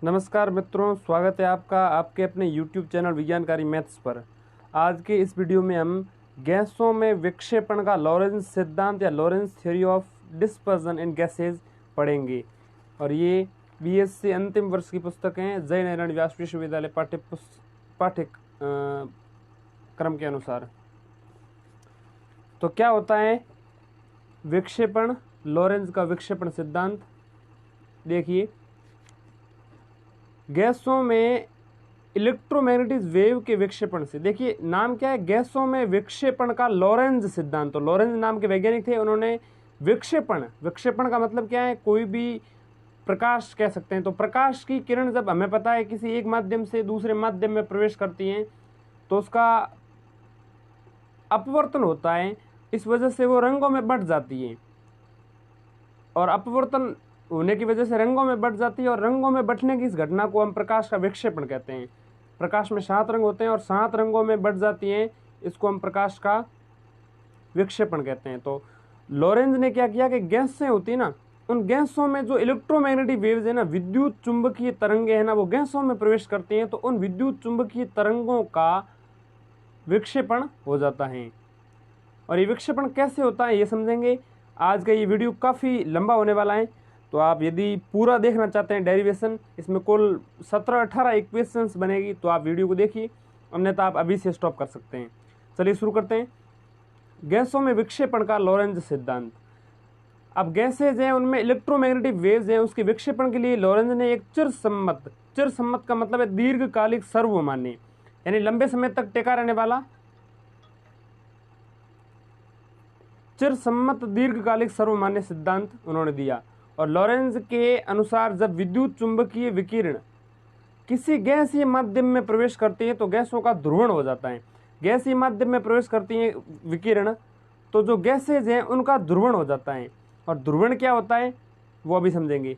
नमस्कार मित्रों, स्वागत है आपका आपके अपने YouTube चैनल विज्ञानकारी मैथ्स पर। आज के इस वीडियो में हम गैसों में विक्षेपण का लॉरेंज सिद्धांत या Lorentz theory of dispersion in gases पढ़ेंगे। और ये BSc अंतिम वर्ष की पुस्तक हैं जय नारायण व्यास विश्वविद्यालय पाठ्यक्रम के अनुसार। तो क्या होता है विक्षेपण, लॉरेंज का विक्षेपण सिद्धांत? देखिए, गैसों में इलेक्ट्रोमैग्नेटिक वेव के विक्षेपण से, देखिए नाम क्या है, गैसों में विक्षेपण का लॉरेंज सिद्धांत। तो लॉरेंज नाम के वैज्ञानिक थे, उन्होंने विक्षेपण का मतलब क्या है, कोई भी प्रकाश कह सकते हैं। तो प्रकाश की किरण जब हमें पता है किसी एक माध्यम से दूसरे माध्यम में प्रवेश करती हैं तो उसका अपवर्तन होता है, इस वजह से वो रंगों में बंट जाती है और अपवर्तन होने की वजह से रंगों में बंट जाती है और रंगों में बंटने की इस घटना को हम प्रकाश का विक्षेपण कहते हैं। प्रकाश में 7 रंग होते हैं और 7 रंगों में बंट जाती हैं, इसको हम प्रकाश का विक्षेपण कहते हैं। तो लॉरेंज ने क्या किया कि गैसें होती ना, उन गैसों में जो इलेक्ट्रोमैग्नेटिक वेव्स है ना, विद्युत चुंबकीय तरंगे है ना, वो गैसों में प्रवेश करती हैं तो उन विद्युत चुंबकीय तरंगों का विक्षेपण हो जाता है। और ये विक्षेपण कैसे होता है ये समझेंगे। आज का ये वीडियो काफ़ी लंबा होने वाला है, तो आप यदि पूरा देखना चाहते हैं डेरिवेशन, इसमें कुल 17-18 इक्वेशंस बनेगी, तो आप वीडियो को देखिए, अन्यथा आप अभी से स्टॉप कर सकते हैं। चलिए शुरू करते हैं। गैसों में विक्षेपण का लॉरेंज सिद्धांत। अब गैसेज हैं, उनमें इलेक्ट्रोमैग्नेटिक वेव्स हैं, उसके विक्षेपण के लिए लॉरेंज ने एक चिरसम्मत का मतलब है दीर्घकालिक सर्वमान्य, यानी लंबे समय तक टेका रहने वाला, चिरसम्मत दीर्घकालिक सर्वमान्य सिद्धांत उन्होंने दिया। और लॉरेंज के अनुसार जब विद्युत चुंबकीय विकिरण किसी गैसीय माध्यम में प्रवेश करती है तो गैसों का ध्रुवण हो जाता है। गैसीय माध्यम में प्रवेश करती है विकिरण, तो जो गैसेज हैं उनका ध्रुवण हो जाता है। और ध्रुवण क्या होता है वो अभी समझेंगे।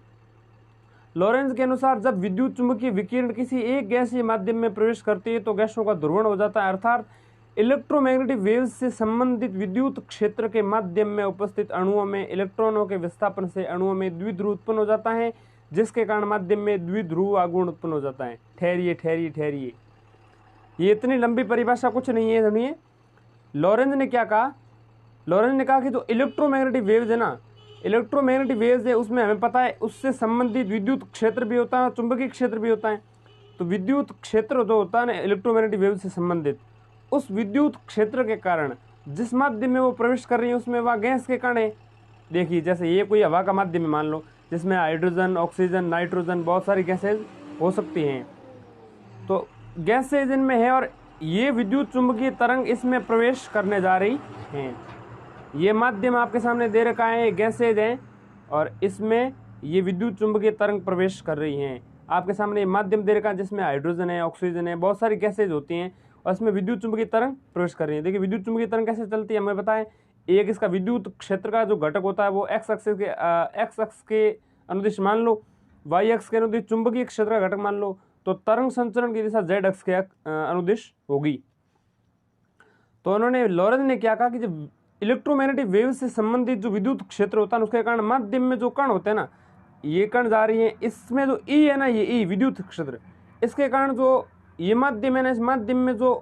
लॉरेंज के अनुसार जब विद्युत चुंबकीय विकिरण किसी एक गैसीय माध्यम में प्रवेश करती है तो गैसों का ध्रुवण हो जाता है, अर्थात इलेक्ट्रोमैग्नेटिक वेव्स से संबंधित विद्युत क्षेत्र के माध्यम में उपस्थित अणुओं में इलेक्ट्रॉनों के विस्थापन से अणुओं में द्विध्रुव उत्पन्न हो जाता है, जिसके कारण माध्यम में द्विध्रुव आघूर्ण उत्पन्न हो जाता है। ठहरिए, ये इतनी लंबी परिभाषा कुछ नहीं है, सुनिए। लॉरेंज ने क्या कहा, लॉरेंज ने कहा कि जो इलेक्ट्रोमैग्नेटिक वेव्स है ना, इलेक्ट्रोमैग्नेटिक वेव्स है, उसमें हमें पता है उससे संबंधित विद्युत क्षेत्र भी होता है और चुंबकीय क्षेत्र भी होता है। तो विद्युत क्षेत्र जो होता है ना इलेक्ट्रोमैग्नेटिक वेव से संबंधित, उस विद्युत क्षेत्र के कारण जिस माध्यम में वो प्रवेश कर रही है उसमें वह गैस के कण है। देखिए, जैसे ये कोई हवा का माध्यम है मान लो, जिसमें हाइड्रोजन, ऑक्सीजन, नाइट्रोजन, बहुत सारी गैसेज हो सकती हैं। तो गैसेज इनमें है और ये विद्युत चुंबकीय तरंग इसमें प्रवेश करने जा रही हैं। ये माध्यम आपके सामने दे रखा है, गैसेज हैं और इसमें ये विद्युत चुंबकीय तरंग प्रवेश कर रही हैं। आपके सामने ये माध्यम दे रखा है जिसमें हाइड्रोजन है, ऑक्सीजन है, बहुत सारी गैसेज होती हैं और इसमें विद्युत चुंबकीय तरंग प्रवेश कर रही है। देखिए, विद्युत चुंबकीय तरंग कैसे चलती है हमें पता है। एक इसका विद्युत क्षेत्र का जो घटक होता है वो एक्स अक्ष के अनुदिश मान लो, वाई अक्ष के अनुदिश चुंबकीय क्षेत्र का घटक मान लो, तो तरंग संचरण की दिशा जेड अक्ष के अनुदिश होगी। तो उन्होंने, लॉरेंज ने क्या कहा कि जब इलेक्ट्रोमैग्नेटिक वेव से संबंधित जो विद्युत क्षेत्र होता है उसके कारण माध्यम में जो कण होते हैं ना, ये कण जा रही है, इसमें जो ई है ना, ये ई विद्युत क्षेत्र, इसके कारण जो ये माध्यम है ना, इस माध्यम में जो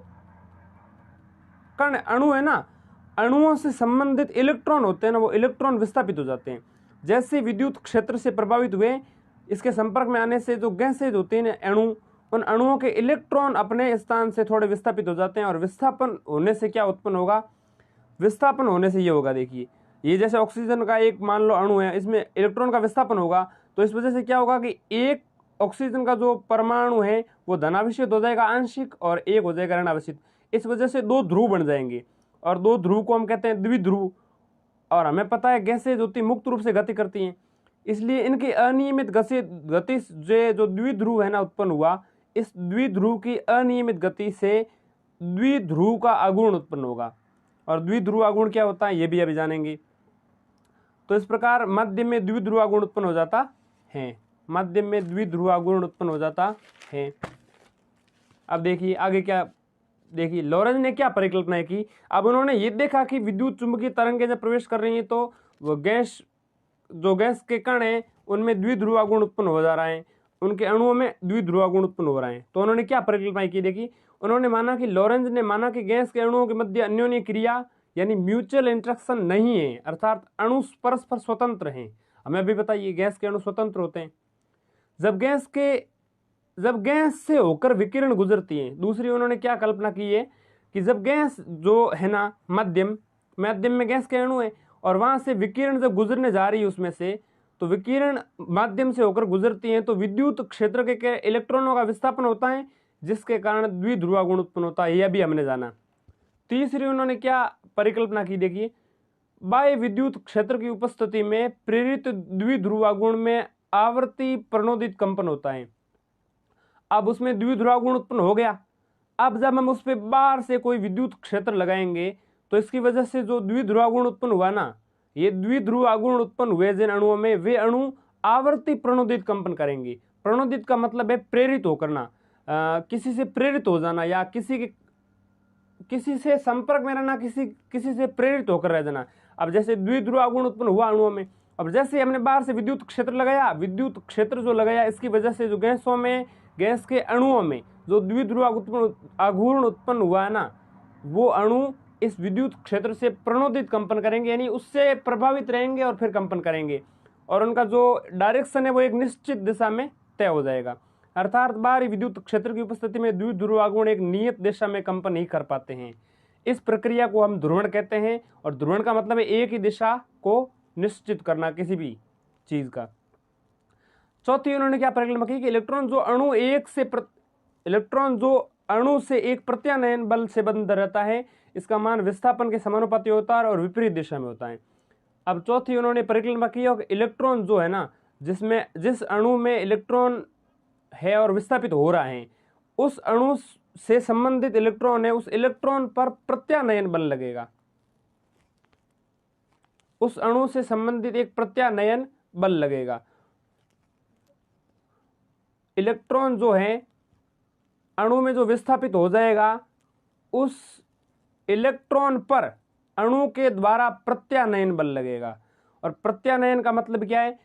कण अणु है ना, अणुओं से संबंधित इलेक्ट्रॉन होते हैं ना, वो इलेक्ट्रॉन विस्थापित हो जाते हैं। जैसे विद्युत क्षेत्र से प्रभावित हुए, इसके संपर्क में आने से जो गैसेज होते हैं अणु, उन अणुओं के इलेक्ट्रॉन अपने स्थान से थोड़े विस्थापित हो जाते हैं। और विस्थापन होने से क्या उत्पन्न होगा, विस्थापन होने से ये होगा, देखिए ये जैसे ऑक्सीजन का एक मान लो अणु है, इसमें इलेक्ट्रॉन का विस्थापन होगा, तो इस वजह से क्या होगा कि एक ऑक्सीजन का जो परमाणु है वो धनावेशित हो जाएगा आंशिक और एक हो जाएगा ऋणावेशित। इस वजह से 2 ध्रुव बन जाएंगे और 2 ध्रुव को हम कहते हैं द्विध्रुव। और हमें पता है गैसेज होती मुक्त रूप से गति करती हैं, इसलिए इनकी अनियमित गति से जो द्विध्रुव है ना उत्पन्न हुआ, इस द्विध्रुव की अनियमित गति से द्विध्रुव का आघूर्ण उत्पन्न होगा। और द्विध्रुव आघूर्ण क्या होता है ये भी अभी जानेंगे। तो इस प्रकार माध्यम में द्विध्रुव आघूर्ण उत्पन्न हो जाता है, माध्यम में द्विध्रुव आघूर्ण उत्पन्न हो जाता है। अब देखिए आगे क्या, देखिए लॉरेंज ने क्या परिकल्पना की। अब उन्होंने ये देखा कि विद्युत चुंबकीय तरंगें जब प्रवेश कर रही हैं तो वो गैस, जो गैस के कण हैं उनमें द्विध्रुव आघूर्ण उत्पन्न हो जा रहा है उनके अणुओं में द्विध्रुव गुण उत्पन्न हो रहे हैं। तो उन्होंने क्या परिकल्पना की, देखी, उन्होंने माना कि लॉरेंज ने माना कि गैस के अणुओं के मध्य अन्योन्य क्रिया यानी म्यूचुअल इंटरेक्शन नहीं है, अर्थात अणु परस्पर स्वतंत्र हैं। हमें अभी बताइए गैस के अणु स्वतंत्र होते हैं जब गैस से होकर विकिरण गुजरती है। दूसरी उन्होंने क्या कल्पना की है कि जब गैस जो है ना माध्यम में गैस के अणु है और वहां से विकिरण जब गुजरने जा रही है उसमें से, तो विकिरण माध्यम से होकर गुजरती है तो विद्युत क्षेत्र के इलेक्ट्रॉनों का विस्थापन होता है, जिसके कारण द्विध्रुव गुण उत्पन्न होता है। यह भी हमने जाना। तीसरी उन्होंने क्या परिकल्पना की, देखिए, बाह्य विद्युत क्षेत्र की उपस्थिति में प्रेरित द्विध्रुव गुण में आवर्ती प्रणोदित कंपन होता है। अब उसमें द्विध्रुव गुण उत्पन्न हो गया। अब जब हम उस पर बाहर से कोई विद्युत क्षेत्र लगाएंगे तो इसकी वजह से जो द्विध्रुव गुण उत्पन्न हुआ ना, ये द्विध्रुव गुण उत्पन्न हुए जिन अणुओं में, वे अणु आवर्ती प्रणोदित कंपन करेंगे। प्रणोदित का मतलब है प्रेरित होकर ना, किसी से प्रेरित हो जाना या किसी से संपर्क में रहना, किसी से प्रेरित होकर रह जाना। अब जैसे द्विध्रुव गुण उत्पन्न हुआ अणुओं में, अब जैसे हमने बाहर से विद्युत क्षेत्र लगाया, विद्युत क्षेत्र जो लगाया इसकी वजह से जो गैस के अणुओं में जो द्विध्रुव आघूर्ण उत्पन्न हुआ है ना, वो अणु इस विद्युत क्षेत्र से प्रणोदित कंपन करेंगे, यानी उससे प्रभावित रहेंगे और फिर कंपन करेंगे, और उनका जो डायरेक्शन है वो एक निश्चित दिशा में तय हो जाएगा। अर्थात बाहरी विद्युत क्षेत्र की उपस्थिति में द्विध्रुव गुण एक नियत दिशा में कंपन नहीं कर पाते हैं। इस प्रक्रिया को हम ध्रुवण कहते हैं, और ध्रुवण का मतलब है एक ही दिशा को निश्चित करना किसी भी चीज का। चौथी उन्होंने क्या परिकल्पना की कि इलेक्ट्रॉन जो अणु से एक प्रत्यानयन बल से बंध रहता है, इसका मान विस्थापन के समानुपाती होता है और विपरीत दिशा में होता है। अब चौथी उन्होंने परिकल्पना की कि इलेक्ट्रॉन जो है ना, जिस अणु में इलेक्ट्रॉन है और विस्थापित हो रहा है, उस अणु से संबंधित इलेक्ट्रॉन है, उस इलेक्ट्रॉन पर प्रत्यानयन बल लगेगा। उस अणु से संबंधित एक प्रत्यानयन बल लगेगा। इलेक्ट्रॉन जो है अणु में जो विस्थापित हो जाएगा, उस इलेक्ट्रॉन पर अणु के द्वारा प्रत्यानयन बल लगेगा। और प्रत्यानयन का मतलब क्या है?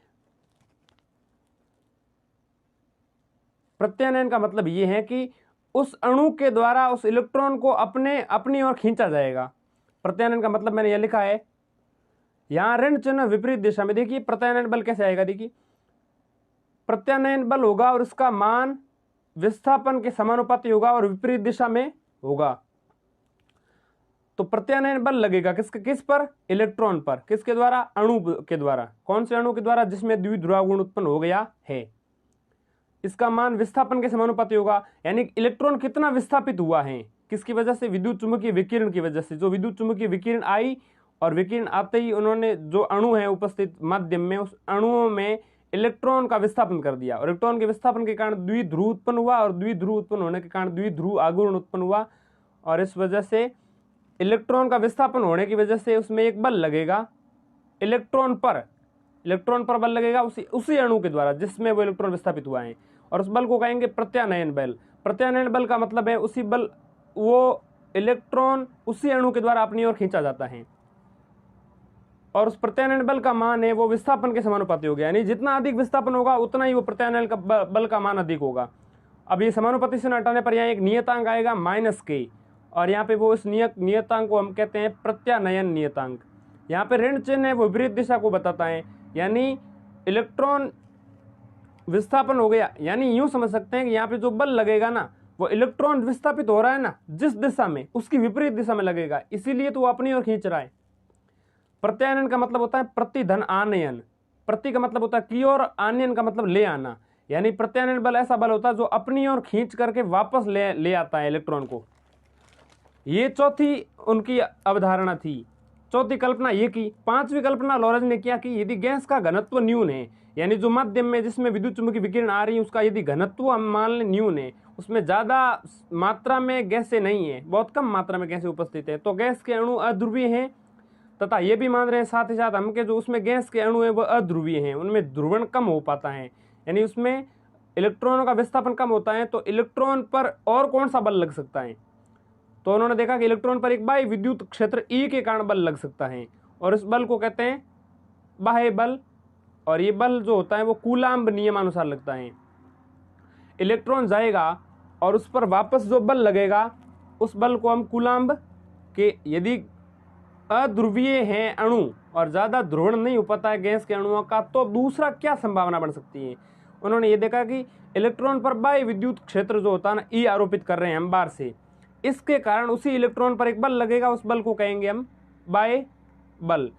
प्रत्यानयन का मतलब यह है कि उस अणु के द्वारा उस इलेक्ट्रॉन को अपनी ओर खींचा जाएगा। प्रत्यानयन का मतलब मैंने यह लिखा है, यहां ऋण चिन्ह विपरीत दिशा में। देखिए प्रत्यानयन बल कैसे आएगा, देखिए प्रत्यानयन बल होगा और उसका मान विस्थापन के समानुपाती होगा और विपरीत दिशा में होगा। तो प्रत्यानयन बल लगेगा किस पर? इलेक्ट्रॉन पर। किसके द्वारा? अणु के द्वारा। कौन से अणु के द्वारा? जिसमें द्विध्रुव गुण उत्पन्न हो गया है। इसका मान विस्थापन के समानुपाती होगा, यानी इलेक्ट्रॉन कितना विस्थापित हुआ है, किसकी वजह से? विद्युत चुंबकीय विकिरण की वजह से। जो विद्युत चुंबकीय विकिरण आई और विकिरण आते ही उन्होंने जो अणु है उपस्थित माध्यम में, उस अणुओं में इलेक्ट्रॉन का विस्थापन कर दिया, और इलेक्ट्रॉन के विस्थापन के कारण द्विध्रुव उत्पन्न हुआ, और द्विध्रुव उत्पन्न होने के कारण द्विध्रुव आघूर्ण उत्पन्न हुआ, और इस वजह से इलेक्ट्रॉन का विस्थापन होने की वजह से उसमें एक बल लगेगा इलेक्ट्रॉन पर बल लगेगा उसी अणु के द्वारा जिसमें वो इलेक्ट्रॉन विस्थापित हुआ है, और उस बल को कहेंगे प्रत्यानयन बल। प्रत्यानयन बल का मतलब है उसी बल, वो इलेक्ट्रॉन उसी अणु के द्वारा अपनी ओर खींचा जाता है, और उस प्रत्यानयन बल का मान है वो विस्थापन के समानुपाती हो गया, यानी जितना अधिक विस्थापन होगा उतना ही वो प्रत्यानयन का बल का मान अधिक होगा। अब ये समानुपाती से हटाने पर यहाँ एक नियतांक आएगा -k, और यहाँ पे वो इस नियतांक को हम कहते हैं प्रत्यानयन नियतांक। यहाँ पे ऋण चिन्ह है वो विपरीत दिशा को बताता है, यानी इलेक्ट्रॉन विस्थापन हो गया, यानी यूं समझ सकते हैं कि यहाँ पे जो बल लगेगा ना, वो इलेक्ट्रॉन विस्थापित हो रहा है ना जिस दिशा में, उसकी विपरीत दिशा में लगेगा, इसीलिए तो वो अपनी ओर खींच रहा है। प्रत्यानयन का मतलब होता है प्रति धन आनयन। प्रति का मतलब होता है की ओर, आनयन का मतलब ले आना, यानी प्रत्यानयन बल ऐसा बल होता है जो अपनी ओर खींच करके वापस ले आता है इलेक्ट्रॉन को। ये चौथी उनकी अवधारणा थी, चौथी कल्पना ये की। पांचवी कल्पना लॉरेंज ने क्या की, यदि गैस का घनत्व न्यून है, यानी जो माध्यम में जिसमें विद्युत चुंबकीय विकिरण आ रही है उसका यदि घनत्व हम मान लें न्यून है, उसमें ज्यादा मात्रा में गैसें नहीं है, बहुत कम मात्रा में गैसें उपस्थित है, तो गैस के अणु अध्रुवीय हैं, तथा ये भी मान रहे हैं साथ ही साथ हम के जो उसमें गैस के अणु है वो अध्रुवीय हैं, उनमें ध्रुवण कम हो पाता है, यानी उसमें इलेक्ट्रॉनों का विस्थापन कम होता है, तो इलेक्ट्रॉन पर और कौन सा बल लग सकता है? तो उन्होंने देखा कि इलेक्ट्रॉन पर एक बाह्य विद्युत क्षेत्र E के कारण बल लग सकता है, और इस बल को कहते हैं बाह्य बल, और ये बल जो होता है वो कूलाम्ब नियमानुसार लगता है। इलेक्ट्रॉन जाएगा और उस पर वापस जो बल लगेगा उस बल को हम कूलाम्ब के, यदि अध्रुवीय हैं अणु और ज़्यादा ध्रुवण नहीं हो पाता है गैस के अणुओं का, तो दूसरा क्या संभावना बन सकती है। उन्होंने ये देखा कि इलेक्ट्रॉन पर बाह्य विद्युत क्षेत्र जो होता है ना, ई आरोपित कर रहे हैं हम बाहर से, इसके कारण उसी इलेक्ट्रॉन पर एक बल लगेगा, उस बल को कहेंगे हम बाह्य बल,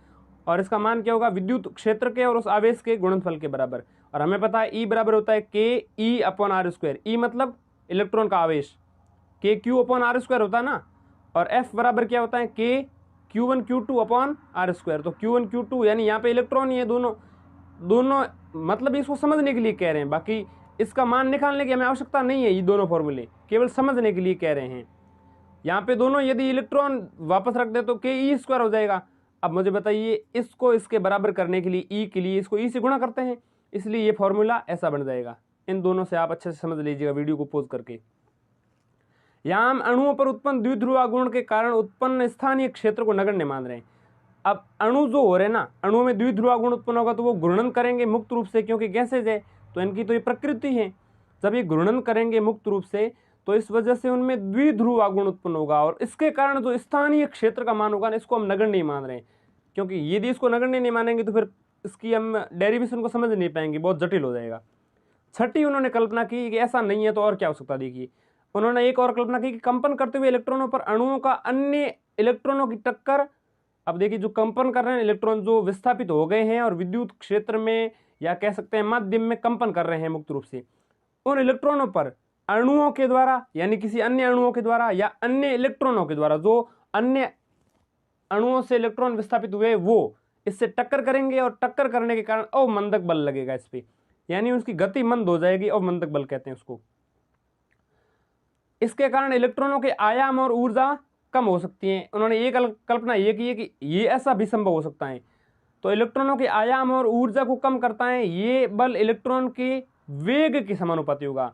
और इसका मान क्या होगा, विद्युत क्षेत्र के और उस आवेश के गुणनफल के बराबर। और हमें पता है ई बराबर होता है के ई अपॉन आर स्क्वायर, ई मतलब इलेक्ट्रॉन का आवेश, के क्यू अपॉन आर स्क्वायर होता है ना, और एफ बराबर क्या होता है, के Q1 Q2 upon are square. तो Q1 Q2 यानी यहाँ पे इलेक्ट्रॉन ही है, दोनों मतलब इसको समझने के लिए कह रहे हैं, बाकी इसका मान निकालने की हमें आवश्यकता नहीं है, ये दोनों फॉर्मूले केवल समझने के लिए कह रहे हैं। यहाँ पे दोनों यदि इलेक्ट्रॉन वापस रख दे तो के ई स्क्वायर हो जाएगा। अब मुझे बताइए, इसको इसके बराबर करने के लिए ई के लिए इसको ई से गुणा करते हैं, इसलिए ये फॉर्मूला ऐसा बन जाएगा। इन दोनों से आप अच्छे से समझ लीजिएगा वीडियो को पॉज करके। यहाँ हम अणुओं पर उत्पन्न द्विध्रुव आघूर्ण के कारण उत्पन्न स्थानीय क्षेत्र को नगण्य मान रहे हैं। अब अणु जो हो रहे हैं ना, अणुओं में द्विध्रुव आघूर्ण उत्पन्न होगा तो वो घूर्णन करेंगे मुक्त रूप से, क्योंकि गैसेज है तो इनकी तो ये प्रकृति है। जब ये घूर्णन करेंगे मुक्त रूप से तो इस वजह से उनमें द्विध्रुव आघूर्ण उत्पन्न होगा, और इसके कारण जो स्थानीय क्षेत्र का मान होगा ना, इसको हम नगण्य मान रहे हैं। क्योंकि यदि इसको नगण्य नहीं मानेंगे तो फिर इसकी हम डेरिवेशन को समझ नहीं पाएंगे, बहुत जटिल हो जाएगा। छठी उन्होंने कल्पना की कि ऐसा नहीं है तो और क्या हो सकता। देखिए, उन्होंने एक और कल्पना की कि कंपन करते हुए इलेक्ट्रॉनों पर अणुओं का अन्य इलेक्ट्रॉनों की टक्कर। अब देखिए, जो कंपन कर रहे हैं इलेक्ट्रॉन जो विस्थापित हो गए हैं और विद्युत क्षेत्र में या कह सकते हैं माध्यम में कंपन कर रहे हैं मुक्त रूप से, उन इलेक्ट्रॉनों पर अणुओं के द्वारा यानी किसी अन्य अणुओं के द्वारा या अन्य इलेक्ट्रॉनों के द्वारा, जो अन्य अणुओं से इलेक्ट्रॉन विस्थापित हुए वो इससे टक्कर करेंगे, और टक्कर करने के कारण अवमंदक बल लगेगा इस पे, यानी उसकी गति मंद हो जाएगी, अवमंदक बल कहते हैं उसको। इसके कारण इलेक्ट्रॉनों के आयाम और ऊर्जा कम हो सकती है। उन्होंने ये कल्पना ये की है कि ये ऐसा भी संभव हो सकता है। तो इलेक्ट्रॉनों के आयाम और ऊर्जा को कम करता है ये बल, इलेक्ट्रॉन के वेग के समानुपाती होगा।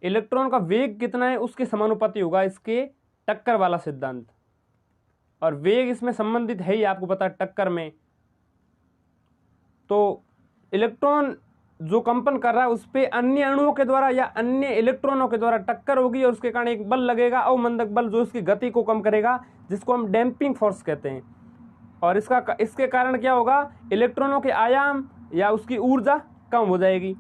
इलेक्ट्रॉन का वेग कितना है उसके समानुपाती होगा इसके टक्कर वाला सिद्धांत, और वेग इसमें संबंधित है ही, आपको पता है टक्कर में। तो इलेक्ट्रॉन जो कंपन कर रहा है उस पे अन्य अणुओं के द्वारा या अन्य इलेक्ट्रॉनों के द्वारा टक्कर होगी, और उसके कारण एक बल लगेगा अवमंदक बल, जो इसकी गति को कम करेगा, जिसको हम डैम्पिंग फोर्स कहते हैं। और इसके कारण क्या होगा, इलेक्ट्रॉनों के आयाम या उसकी ऊर्जा कम हो जाएगी।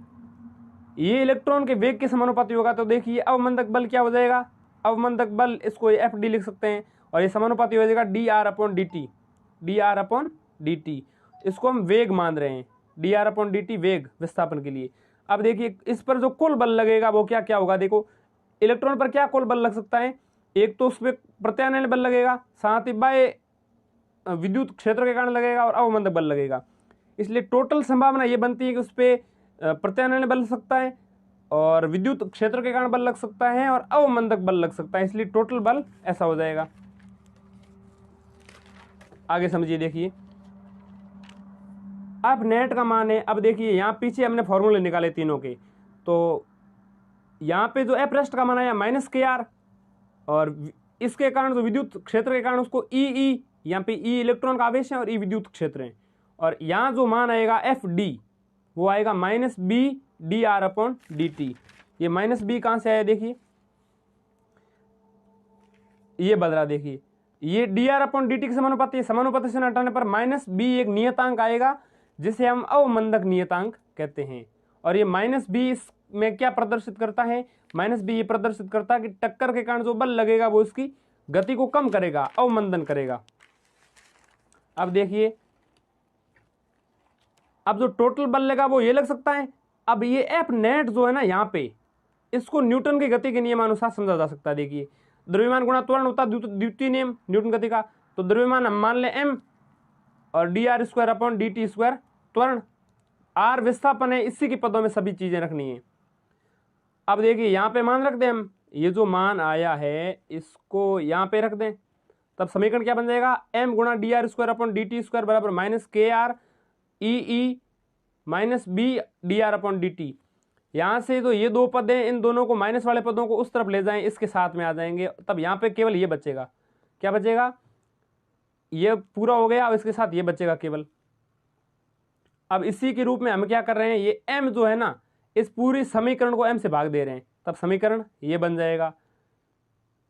ये इलेक्ट्रॉन के वेग के समानुपाती होगा। तो देखिए अवमंदक बल क्या हो जाएगा, अवमंदक बल, इसको एफ डी लिख सकते हैं, और ये समानुपाती हो जाएगा D R upon D T, D R upon D T. इसको हम वेग मान रहे हैं, D R upon D T वेग विस्थापन के लिए। अब देखिए इस पर जो कुल बल लगेगा वो क्या क्या होगा। देखो, इलेक्ट्रॉन पर क्या कुल बल लग सकता है, एक तो उस पर प्रत्यानयन बल लगेगा, साथ ही बाह्य विद्युत क्षेत्र के कारण लगेगा, और अवमंदक बल लगेगा। इसलिए टोटल संभावना ये बनती है कि उस पर प्रत्यानयन बल लग सकता है, और विद्युत क्षेत्र के कारण बल लग सकता है, और अवमंदक बल लग सकता है। इसलिए टोटल बल ऐसा हो जाएगा। आगे समझिए, देखिए अब नेट का मान है। अब देखिए यहाँ पीछे हमने फॉर्मूले निकाले तीनों के, तो यहाँ पे जो एफ रेस्ट का मान आया माइनस के आर, और इसके कारण जो विद्युत क्षेत्र के कारण उसको ई, यहाँ पे ई इलेक्ट्रॉन का आवेश है और ई विद्युत क्षेत्र है, और यहाँ जो मान आएगा एफ डी वो आएगा minus B D R upon D T. ये माइनस बी कहाँ से आया, देखिए ये बदला, देखिए ये D R upon D T के समानुपाती है। समानुपाती से हटाने पर माइनस बी एक नियतांक आएगा जिसे हम अवमंदक नियतांक कहते हैं। और ये माइनस बी में क्या प्रदर्शित करता है, माइनस बी ये प्रदर्शित करता है कि टक्कर के कारण जो बल लगेगा वो इसकी गति को कम करेगा, अवमंदन करेगा। अब देखिए, अब जो टोटल बल लगा वो ये लग सकता है। अब ये एफ नेट जो है ना, यहाँ पे इसको न्यूटन की गति के नियमानुसार समझा जा सकता है। देखिए, द्रव्यमान गुणा त्वरण होता है द्वितीय नियम न्यूटन गति का। तो द्रव्यमान हम मान लें एम, और D R square upon D T square त्वरण, आर विस्थापन है, इसी के पदों में सभी चीजें रखनी है। अब देखिए यहाँ पे मान रख दें हम, ये जो मान आया है इसको यहाँ पे रख दें, तब समीकरण क्या बन जाएगा, एम गुणा D R square upon D T square बराबर minus K R E minus B D R upon D T. यहाँ से तो ये दो पद हैं, इन दोनों को माइनस वाले पदों को उस तरफ ले जाएं, इसके साथ में आ जाएंगे, तब यहाँ पे केवल ये बचेगा। क्या बचेगा, ये पूरा हो गया, अब इसके साथ ये बचेगा केवल। अब इसी के रूप में हम क्या कर रहे हैं, ये m जो है ना, इस पूरी समीकरण को m से भाग दे रहे हैं, तब समीकरण ये बन जाएगा।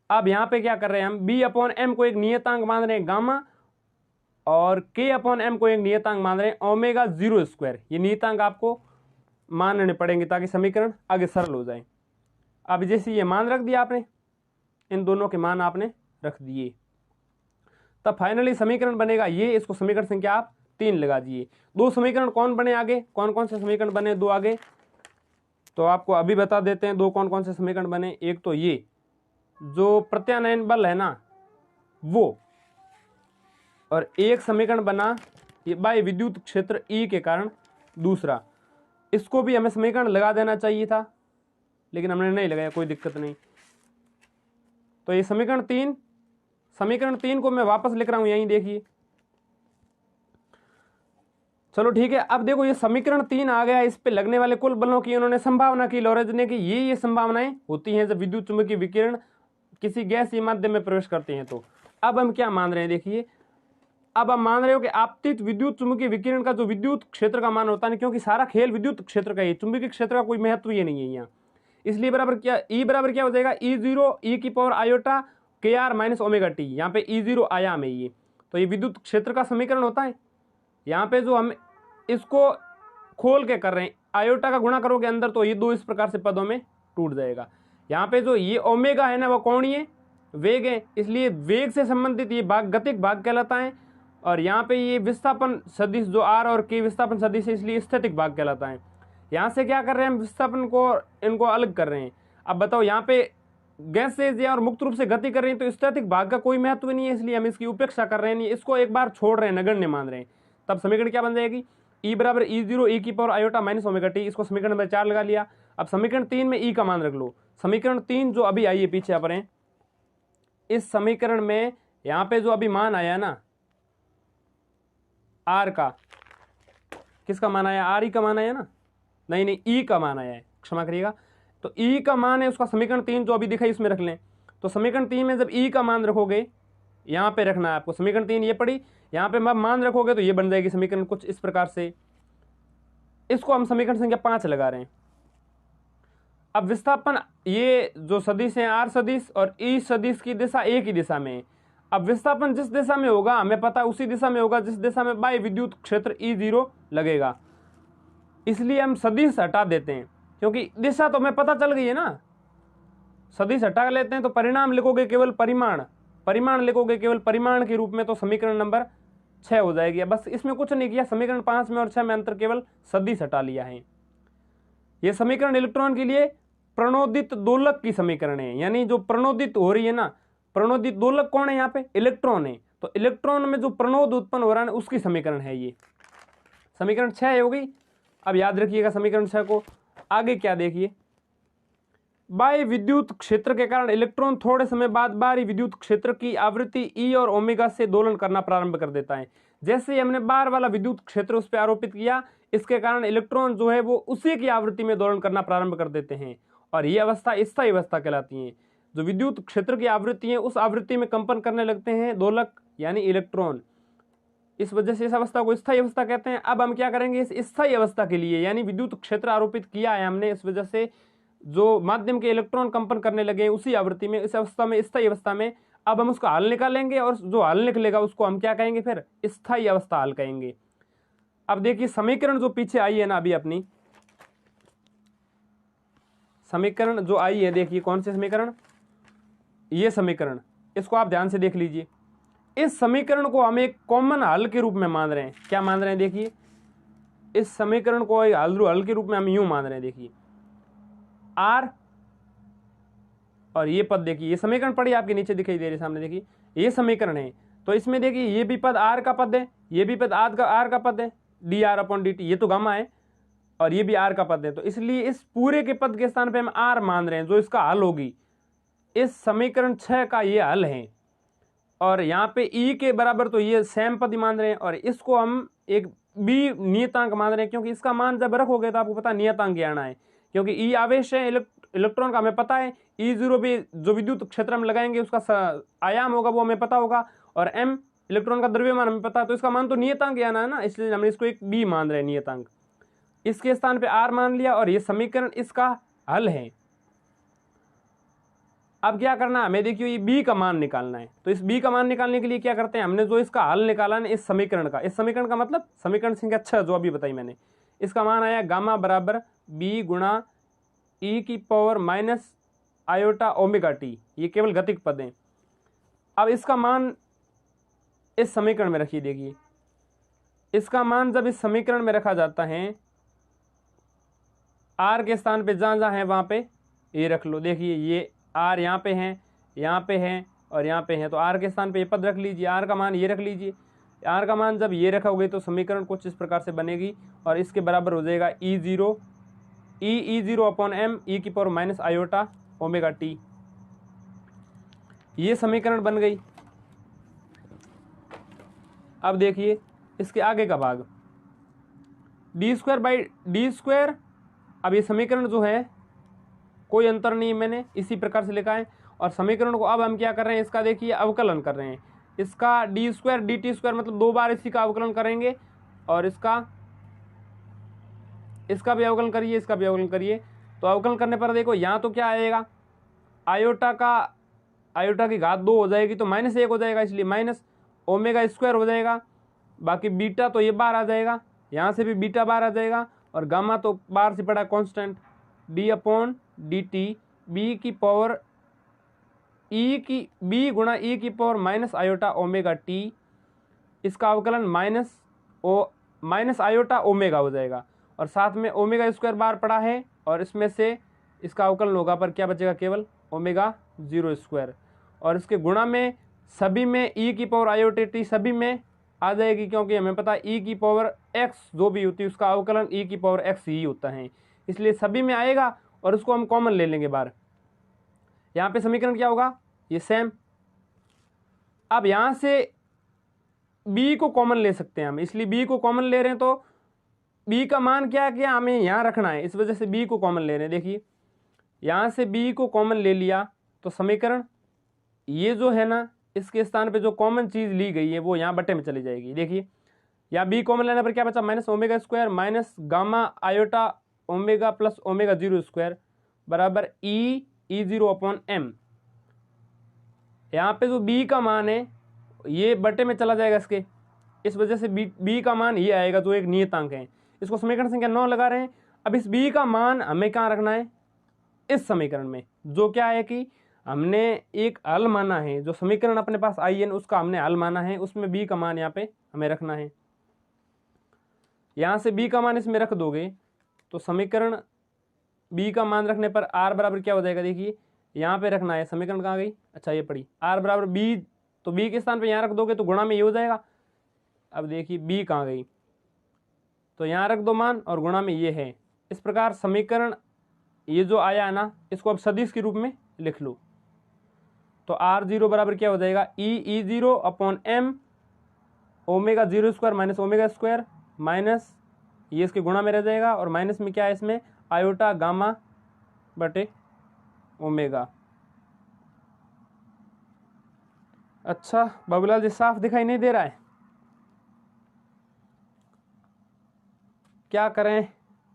अब यहाँ पे क्या कर रहे हैं हम, b अपॉन m को एक नियतांक मान रहे हैं गामा, और k अपॉन m को एक नियतांक मान रहे हैं ओमेगा 0 स्क्वायर। ये नियतांक आपको मानने पड़ेंगे ताकि समीकरण आगे सरल हो जाए। अब जैसे ये मान रख दिया आपने, इन दोनों के मान आपने रख दिए, तब फाइनली समीकरण बनेगा ये। इसको समीकरण संख्या आप 3 लगा दिए। दो समीकरण कौन बने आगे, कौन कौन से समीकरण बने दो आगे, तो आपको अभी बता देते हैं दो कौन कौन से समीकरण बने। एक तो ये जो प्रत्यानयन बल है ना वो, और एक समीकरण बना ये बाह्य विद्युत क्षेत्र E के कारण दूसरा। इसको भी हमें समीकरण लगा देना चाहिए था, लेकिन हमने नहीं लगाया, कोई दिक्कत नहीं। तो ये समीकरण 3 को मैं वापस लिख रहा हूं, यहीं देखिए। चलो ठीक है, अब देखो ये समीकरण 3 आ गया। इस पे लगने वाले कुल बलों की उन्होंने संभावना की लॉरेंज ने कि ये संभावनाएं होती हैं जब विद्युत चुंबकीय विकिरण किसी गैसीय माध्यम में प्रवेश करते हैं। तो अब हम क्या मान रहे हैं, देखिए अब हम मान रहे हो कि आपतित विद्युत चुंबकीय विकिरण का जो विद्युत क्षेत्र का मान होता है, क्योंकि सारा खेल विद्युत क्षेत्र का है, चुंबकीय क्षेत्र का कोई महत्व ये नहीं है यहाँ, इसलिए बराबर क्या E बराबर क्या हो जाएगा, E0 e की power iota KR minus omega T. यहाँ पे E0 आयाम है ये, तो ये विद्युत क्षेत्र का समीकरण होता है। यहाँ पे जो हम इसको खोल के कर रहे हैं, आयोटा का गुणा करोगे अंदर तो ये दो इस प्रकार से पदों में टूट जाएगा। यहाँ पे जो ये ओमेगा है ना वो कोणीय वेग है, इसलिए वेग से संबंधित ये भाग गतिक भाग कहलाता है, और यहाँ पे ये विस्थापन सदिश जो R और K विस्थापन सदिश है, इसलिए स्थैतिक भाग कहलाता है। यहाँ से क्या कर रहे हैं हम, विस्थापन को इनको अलग कर रहे हैं। अब बताओ यहाँ पे गैसेज और मुक्त रूप से गति कर रही है तो स्थैतिक भाग का कोई महत्व नहीं है, इसलिए हम इसकी उपेक्षा कर रहे हैं, इसको एक बार छोड़ रहे हैं, नगण्य मान रहे हैं। तब समीकरण क्या बन जाएगी, E बराबर E0 e की power iota minus omega T. इसको समीकरण नंबर 4 लगा लिया। अब समीकरण 3 में E का मान रख लो। समीकरण 3 जो अभी आई है पीछे आप रहे, इस समीकरण में यहाँ पे जो अभी मान आया ना R का, किसका मान आया, RE का मान आया ना, नहीं E का मान आया है, क्षमा करिएगा। तो E का मान है उसका समीकरण 3 जो अभी दिखाई इसमें रख लें। तो समीकरण 3 में जब E का मान रखोगे, यहाँ पे रखना है आपको, समीकरण 3 ये पड़ी, यहाँ पे मान रखोगे तो ये बन जाएगी समीकरण कुछ इस प्रकार से। इसको हम समीकरण संख्या 5 लगा रहे हैं। अब विस्थापन ये जो सदिश है R सदिश और E सदिश की दिशा एक ही दिशा में है। अब विस्थापन जिस दिशा में होगा हमें पता है, उसी दिशा में होगा जिस दिशा में बाह्य विद्युत क्षेत्र E0 लगेगा, इसलिए हम सदिश हटा देते हैं, क्योंकि दिशा तो हमें पता चल गई है ना। सदिश हटा लेते हैं तो परिणाम लिखोगे केवल परिमाण लिखोगे केवल परिमाण के रूप में, तो समीकरण नंबर 6 हो जाएगी। बस इसमें कुछ नहीं किया, समीकरण 5 में और 6 में अंतर केवल सदिश हटा लिया है। यह समीकरण इलेक्ट्रॉन के लिए प्रणोदित दोलक की समीकरण है, यानी जो प्रणोदित हो रही है ना, प्रणोदित दोलक कौन है, यहाँ पे इलेक्ट्रॉन है, तो इलेक्ट्रॉन में जो प्रणोद उत्पन्न हो रहा है उसकी समीकरण है ये। समीकरण 6 हो गई। अब याद रखिएगा समीकरण 6 को। आगे क्या देखिए, बाह्य विद्युत क्षेत्र के कारण इलेक्ट्रॉन थोड़े समय बाद बाहरी विद्युत क्षेत्र की आवृत्ति E और ओमेगा से दोलन करना प्रारंभ कर देता है। जैसे ही हमने बाहर वाला विद्युत क्षेत्र उस पर आरोपित किया, इसके कारण इलेक्ट्रॉन जो है वो उसी की आवृत्ति में दोलन करना प्रारंभ कर देते हैं, और ये अवस्था स्थायी अवस्था कहलाती है। जो विद्युत क्षेत्र की आवृत्ति है उस आवृत्ति में कंपन करने लगते हैं दोलक यानी इलेक्ट्रॉन, इस वजह से इस अवस्था को स्थायी अवस्था कहते हैं। अब हम क्या करेंगे, इस स्थायी अवस्था के लिए, यानी विद्युत क्षेत्र आरोपित किया है हमने, इस वजह से जो माध्यम के इलेक्ट्रॉन कंपन करने लगे हैं उसी आवृत्ति में, इस अवस्था में, स्थायी अवस्था में। अब हम उसका हल निकालेंगे, और जो हल निकलेगा उसको हम क्या कहेंगे, फिर स्थायी अवस्था हल कहेंगे। अब देखिए समीकरण जो पीछे आई है ना अभी अपनी, समीकरण जो आई है, देखिए कौन से समीकरण, ये समीकरण, इसको आप ध्यान से देख लीजिए। इस समीकरण को हम एक कॉमन हल के रूप में मान रहे हैं। क्या मान रहे हैं, देखिए इस समीकरण को हल के रूप में हम यूं मान रहे हैं। देखिए R और ये पद, देखिए ये समीकरण पढ़िए, आपके नीचे दिखाई दे रही सामने, देखिए ये समीकरण है। तो इसमें देखिए ये भी पद R का पद है, ये भी पद R का पद है, dr/dt, ये तो गामा है, और ये भी R का पद है। तो इसलिए इस पूरे के पद के स्थान पे हम R मान रहे हैं, जो इसका हल होगी। इस समीकरण 6 का ये हल है, और यहाँ पे E के बराबर तो ये सेम पद ही मान रहे हैं, और इसको हम एक B नियतांक मान रहे हैं, क्योंकि इसका मान जब रखोगे तो आपको पता नियतांक आना है, क्योंकि E आवेश है इलेक्ट्रॉन का हमें पता है, E0 भी जो विद्युत क्षेत्र हम लगाएंगे उसका आयाम होगा वो हमें पता होगा, और M इलेक्ट्रॉन का द्रव्यमान हमें पता है, तो इसका मान तो नियतांक आना है ना, इसलिए हमने इसको एक B मान रहे हैं नियतांक। इसके स्थान पे R मान लिया और ये समीकरण इसका हल है। अब क्या करना है हमें, देखिए ये B का मान निकालना है। तो इस B का मान निकालने के लिए क्या करते हैं, हमने जो इसका हल निकाला ना इस समीकरण का मतलब समीकरण संख्या 6 जो अभी बताई मैंने, इसका मान आया गामा बराबर B गुणा e की power minus iota omega T. ये केवल गतिक पद हैं। अब इसका मान इस समीकरण में रखिए। देखिए इसका मान जब इस समीकरण में रखा जाता है, R के स्थान पे जहाँ जहाँ है वहाँ पे ये रख लो। देखिए ये R यहाँ पे है, यहाँ पे है और यहाँ पे है, तो R के स्थान पे ये पद रख लीजिए, R का मान ये रख लीजिए। R का मान जब ये रखोगे तो समीकरण कुछ इस प्रकार से बनेगी और इसके बराबर हो जाएगा E0 अपॉन m e की power minus iota omega T. ये समीकरण बन गई। अब देखिए इसके आगे का भाग d² अब ये समीकरण जो है कोई अंतर नहीं, मैंने इसी प्रकार से लिखा है। और समीकरण को अब हम क्या कर रहे हैं, इसका देखिए अवकलन कर रहे हैं। इसका d² dt² मतलब 2 बार इसी का अवकलन करेंगे और इसका भी अवकलन करिए, इसका भी अवकलन करिए। तो अवकलन करने पर देखो यहाँ तो क्या आएगा, आयोटा की घात 2 हो जाएगी तो -1 हो जाएगा, इसलिए माइनस ओमेगा स्क्वायर हो जाएगा। बाकी बीटा तो ये बाहर आ जाएगा, यहाँ से भी बीटा बाहर आ जाएगा और गामा तो बाहर से पड़ा कांस्टेंट d/dt b की पावर b गुणा e की power minus iota omega T. इसका अवकलन माइनस आयोटा ओमेगा हो जाएगा और साथ में ओमेगा स्क्वायर बार पड़ा है और इसमें से इसका अवकलन होगा पर क्या बचेगा, केवल ओमेगा 0² और इसके गुणा में सभी में e की पावर आयोटा टी सभी में आ जाएगी, क्योंकि हमें पता है e की पावर x जो भी होती है उसका अवकलन e की पावर x ही होता है, इसलिए सभी में आएगा और उसको हम कॉमन ले लेंगे बाहर। यहाँ पे समीकरण क्या होगा, ये सेम। अब यहाँ से b को कॉमन ले सकते हैं हम, इसलिए b को कॉमन ले रहे हैं तो b का मान क्या क्या हमें यहाँ रखना है, इस वजह से b को कॉमन ले रहे हैं। देखिए यहाँ से b को कॉमन ले लिया तो समीकरण ये जो है ना इसके स्थान पे जो कॉमन चीज़ ली गई है वो यहाँ बटे में चली जाएगी। देखिए यहाँ b कॉमन लेने पर क्या बचा, minus omega square minus gamma iota omega plus omega 0² बराबर E0 अपॉन m। यहाँ पे जो b का मान है ये बटे में चला जाएगा इसके, इस वजह से b का मान ये आएगा जो एक नियतांक है। इसको समीकरण संख्या 9 लगा रहे हैं। अब इस b का मान हमें कहाँ रखना है, इस समीकरण में, जो क्या है कि हमने एक हल माना है, जो समीकरण अपने पास आई है उसका हमने हल माना है, उसमें b का मान यहाँ पे हमें रखना है। यहाँ से b का मान इसमें रख दोगे तो समीकरण b का मान रखने पर r बराबर क्या हो जाएगा, देखिए यहाँ पे रखना है, समीकरण कहाँ गई, अच्छा ये पड़ी, r बराबर b, तो b के स्थान पे यहाँ रख दोगे तो गुणा में ये हो जाएगा। अब देखिए b कहाँ गई, तो यहाँ रख दो मान और गुणा में ये है। इस प्रकार समीकरण ये जो आया है ना इसको अब सदिश के रूप में लिख लो। तो r0 बराबर क्या हो जाएगा, E0 upon m omega 0² minus omega square minus ये इसके गुणा में रह जाएगा और माइनस में क्या है इसमें आयोटा गामा बटे ओमेगा। अच्छा बाबूलाल जी साफ दिखाई नहीं दे रहा है, क्या करें,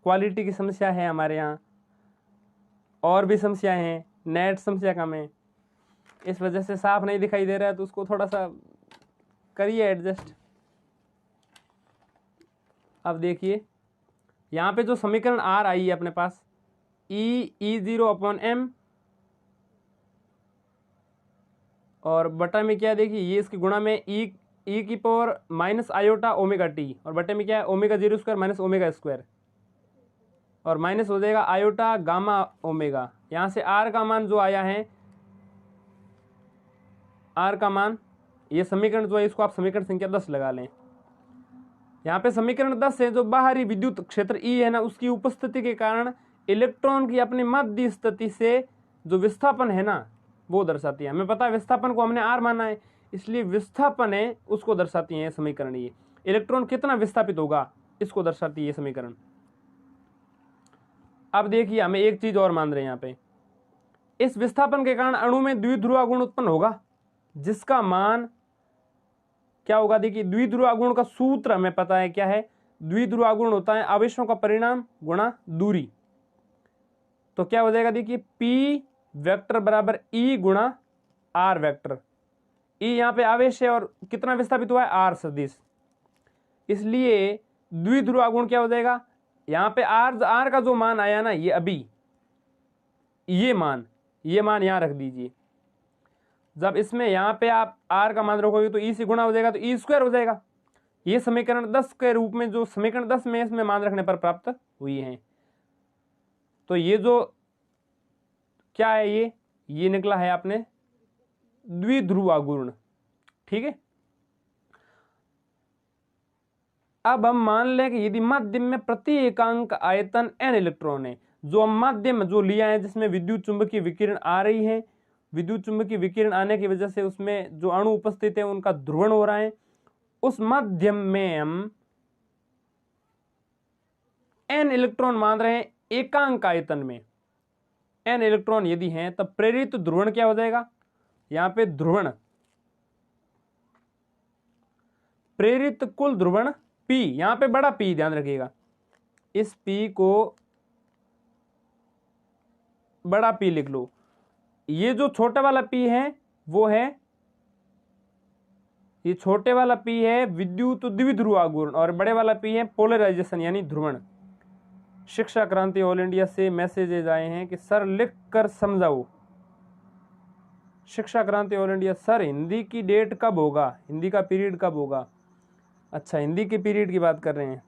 क्वालिटी की समस्या है हमारे यहाँ, और भी समस्याएं हैं, नेट समस्या कम है, इस वजह से साफ नहीं दिखाई दे रहा है, तो उसको थोड़ा सा करिए एडजस्ट। अब देखिए यहाँ पे जो समीकरण R आई है अपने पास E0 अपॉन m और बटा में क्या है, देखिए ये इसके गुणा में e की power minus iota omega T और बटे में क्या है ओमेगा 0² माइनस ओमेगा स्क्वायर और माइनस हो जाएगा आयोटा गामा ओमेगा। यहाँ से R का मान जो आया है, R का मान, ये समीकरण जो है इसको आप समीकरण संख्या 10 लगा लें। यहाँ पे समीकरण 10 है, जो बाहरी विद्युत क्षेत्र E है ना उसकी उपस्थिति के कारण इलेक्ट्रॉन की अपनी मध्य स्थिति से जो विस्थापन है ना वो दर्शाती है। हमें पता है विस्थापन को हमने R माना है, इसलिए विस्थापन है उसको दर्शाती है समीकरण। ये इलेक्ट्रॉन कितना विस्थापित होगा इसको दर्शाती है समीकरण। अब देखिए हमें एक चीज और मान रहे हैं यहाँ पे, इस विस्थापन के कारण अणु में द्विध्रुव गुण उत्पन्न होगा जिसका मान क्या होगा, देखिए द्विध्रुव गुण का सूत्र हमें पता है क्या है, द्विध्रुव आघूर्ण होता है आवेशों का परिणाम गुणा दूरी। तो क्या हो जाएगा, देखिए P वेक्टर बराबर E गुणा R वेक्टर। E यहाँ पे आवेश है और कितना विस्थापित हुआ है, R सदिश, इसलिए द्विध्रुव आघूर्ण क्या हो जाएगा, यहाँ पे R का जो मान आया ना, ये अभी ये मान यहाँ रख दीजिए। जब इसमें यहाँ पे आप R का मान रखोगे तो E से गुणा हो जाएगा, तो E स्क्वायर हो जाएगा। ये समीकरण 10 के रूप में, जो समीकरण 10 में इसमें मान रखने पर प्राप्त हुई है। तो ये जो क्या है, ये निकला है आपने द्विध्रुव आघूर्ण। ठीक है, अब हम मान लें कि यदि माध्यम में प्रति एकांक आयतन n इलेक्ट्रॉन है, जो हम माध्यम जो लिया है जिसमें विद्युत चुंबकीय विकिरण आ रही है, विद्युत चुंबकीय विकिरण आने की वजह से उसमें जो अणु उपस्थित है उनका ध्रुवण हो रहा है, उस माध्यम में हम n इलेक्ट्रॉन मान रहे हैं एकांक आयतन में। n इलेक्ट्रॉन यदि हैं तब प्रेरित ध्रुवण क्या हो जाएगा, यहां पे ध्रुवण, प्रेरित कुल ध्रुवण P, यहां पे बड़ा P ध्यान रखिएगा, इस P को बड़ा P लिख लो। ये जो छोटा वाला P है वो है, ये छोटे वाला P है विद्युत द्विध्रुव आघूर्ण और बड़े वाला P है पोलराइजेशन यानी ध्रुवण। शिक्षा क्रांति ऑल इंडिया से मैसेजेज आए हैं कि सर लिख कर समझाओ। शिक्षा क्रांति ऑल इंडिया, सर हिंदी की डेट कब होगा, हिंदी का पीरियड कब होगा। अच्छा, हिंदी के पीरियड की बात कर रहे हैं,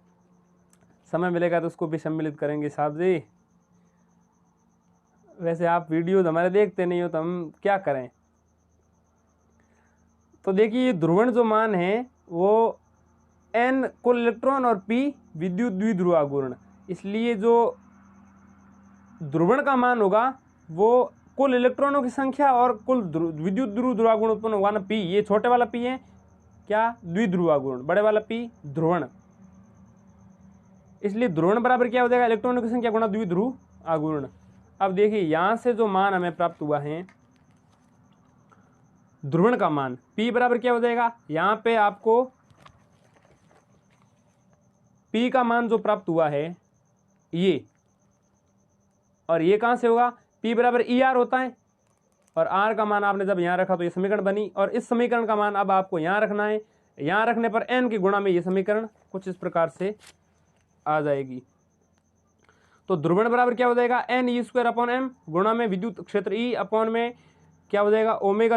समय मिलेगा तो उसको भी सम्मिलित करेंगे साहब जी। वैसे आप वीडियोज हमारे देखते नहीं हो तो हम क्या करें। तो देखिए ध्रुवण जो मान है वो n कुल इलेक्ट्रॉन और P विद्युत द्विध्रुव आघूर्ण, इसलिए जो ध्रुवण का मान होगा वो कुल इलेक्ट्रॉनों की संख्या और कुल विद्युत ध्रुव आघूर्ण उत्पन्न होगा ना P। ये छोटे वाला P है क्या, द्विध्रुव आघूर्ण, बड़े वाला P ध्रुवण, इसलिए ध्रुवण बराबर क्या हो जाएगा, इलेक्ट्रॉनों की संख्या गुणा द्विध्रुव आघूर्ण। अब देखिए यहां से जो मान हमें प्राप्त हुआ है ध्रुवण का मान P बराबर क्या हो जाएगा, यहां पे आपको P का मान जो प्राप्त हुआ है ये, और ये कहां से होगा, P बराबर ER होता है और R का मान आपने जब यहां रखा तो ये समीकरण बनी, और इस समीकरण का मान अब आपको यहां रखना है। यहां रखने पर n की गुणा में ये समीकरण कुछ इस प्रकार से आ जाएगी। तो ध्रुवण बराबर क्या हो जाएगा, n E² अपॉन m गुणा में विद्युत क्षेत्र E अपॉन में क्या हो जाएगा, ओमेगा